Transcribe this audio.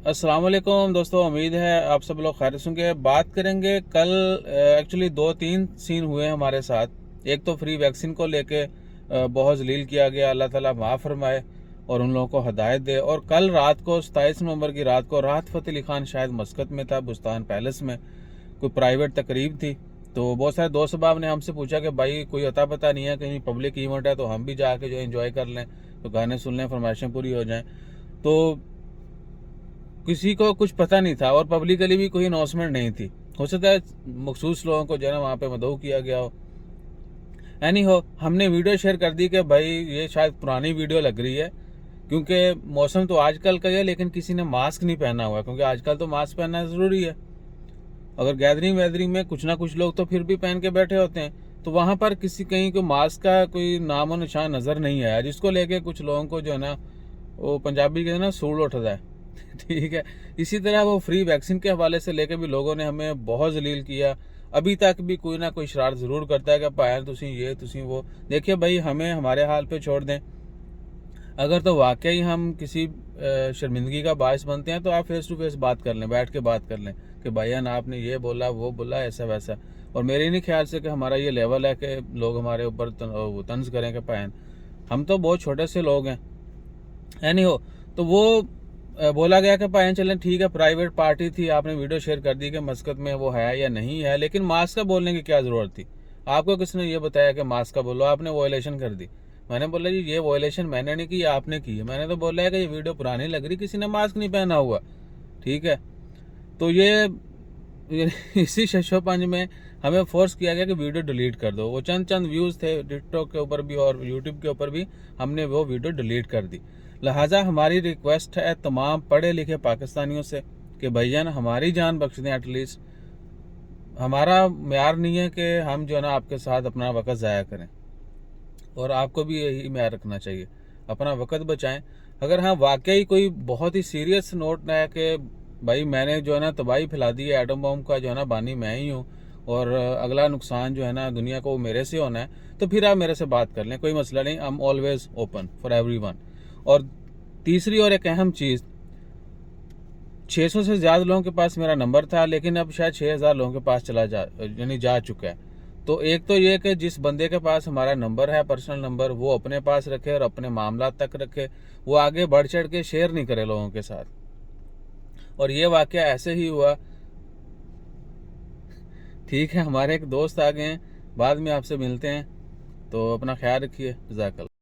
अस्सलाम वालेकुम दोस्तों, उम्मीद है आप सब लोग खैर से होंगे। बात करेंगे कल एक्चुअली दो तीन सीन हुए हमारे साथ। एक तो फ्री वैक्सीन को लेके बहुत जलील किया गया, अल्लाह ताला माफ़ फरमाए और उन लोगों को हदायत दे। और कल रात को 27 नवंबर की रात को राहत फ़तेह अली खान शायद मस्कत में था, बुस्तान पैलेस में कोई प्राइवेट तकरीब थी। तो बहुत सारे दोस्त साहब ने हमसे पूछा कि भाई कोई अता पता नहीं है, कहीं पब्लिक इवेंट है तो हम भी जाके जो एंजॉय कर लें, तो गाने सुन लें, फरमाइशें पूरी हो जाएं। तो किसी को कुछ पता नहीं था और पब्लिकली भी कोई अनाउंसमेंट नहीं थी। हो सकता है मखसूस लोगों को जो है ना वहाँ पे मदऊ किया गया हो। एनी हो, हमने वीडियो शेयर कर दी कि भाई ये शायद पुरानी वीडियो लग रही है, क्योंकि मौसम तो आजकल का है लेकिन किसी ने मास्क नहीं पहना हुआ, क्योंकि आजकल तो मास्क पहनना ज़रूरी है। अगर गैदरिंग वैदरिंग में कुछ ना कुछ लोग तो फिर भी पहन के बैठे होते हैं, तो वहाँ पर किसी कहीं को मास्क का कोई नामो निशान नज़र नहीं आया, जिसको लेके कुछ लोगों को जो है ना वो पंजाबी के ना सूल उठता है। ठीक है। इसी तरह वो फ्री वैक्सीन के हवाले से लेके भी लोगों ने हमें बहुत जलील किया। अभी तक भी कोई ना कोई शरारत ज़रूर करता है कि पाया तुसी ये तुसी वो। देखिए भाई, हमें हमारे हाल पे छोड़ दें। अगर तो वाकई हम किसी शर्मिंदगी का बायस बनते हैं तो आप फेस टू फेस बात कर लें, बैठ के बात कर लें कि भाईयान आपने ये बोला वो बोला ऐसा वैसा। और मेरे नहीं ख्याल से कि हमारा ये लेवल है कि लोग हमारे ऊपर तंज करें कि पायन। हम तो बहुत छोटे से लोग हैं। एनी हो, तो वो बोला गया कि भाई चलें ठीक है, प्राइवेट पार्टी थी, आपने वीडियो शेयर कर दी कि मस्कत में वो है या नहीं है, लेकिन मास्क का बोलने की क्या ज़रूरत थी? आपको किसने ये बताया कि मास्क का बोलो? आपने वॉयलेशन कर दी। मैंने बोला जी ये वॉयलेशन मैंने नहीं की, आपने की है। मैंने तो बोला है कि ये वीडियो पुरानी लग रही, किसी ने मास्क नहीं पहना हुआ। ठीक है। तो ये इसी शशोपंज में हमें फोर्स किया गया कि वीडियो डिलीट कर दो। वो चंद चंद व्यूज़ थे टिकटॉक के ऊपर भी और यूट्यूब के ऊपर भी, हमने वो वीडियो डिलीट कर दी। लिहाजा हमारी रिक्वेस्ट है तमाम पढ़े लिखे पाकिस्तानियों से कि भैया ना हमारी जान बख्श दें एटलीस्ट। हमारा म्यार नहीं है कि हम जो है ना आपके साथ अपना वक्त ज़ाया करें, और आपको भी यही म्यार रखना चाहिए, अपना वक्त बचाएं। अगर हाँ वाकई कोई बहुत ही सीरियस नोट है कि भाई मैंने जो है ना तबाही फैला दी है, एटम बम का जो है ना बानी मैं ही हूँ और अगला नुकसान जो है ना दुनिया को मेरे से होना है, तो फिर आप मेरे से बात कर लें, कोई मसला नहीं। I am always open for everyone. और तीसरी और एक अहम चीज़, 600 से ज़्यादा लोगों के पास मेरा नंबर था, लेकिन अब शायद 6000 लोगों के पास चला जा चुका है। तो एक तो ये कि जिस बंदे के पास हमारा नंबर है, पर्सनल नंबर, वो अपने पास रखे और अपने मामला तक रखे, वो आगे बढ़ चढ़ के शेयर नहीं करे लोगों के साथ। और ये वाकया ऐसे ही हुआ। ठीक है, हमारे एक दोस्त आ गए हैं, बाद में आपसे मिलते हैं, तो अपना ख्याल रखिए। जज़ाकल्लाह।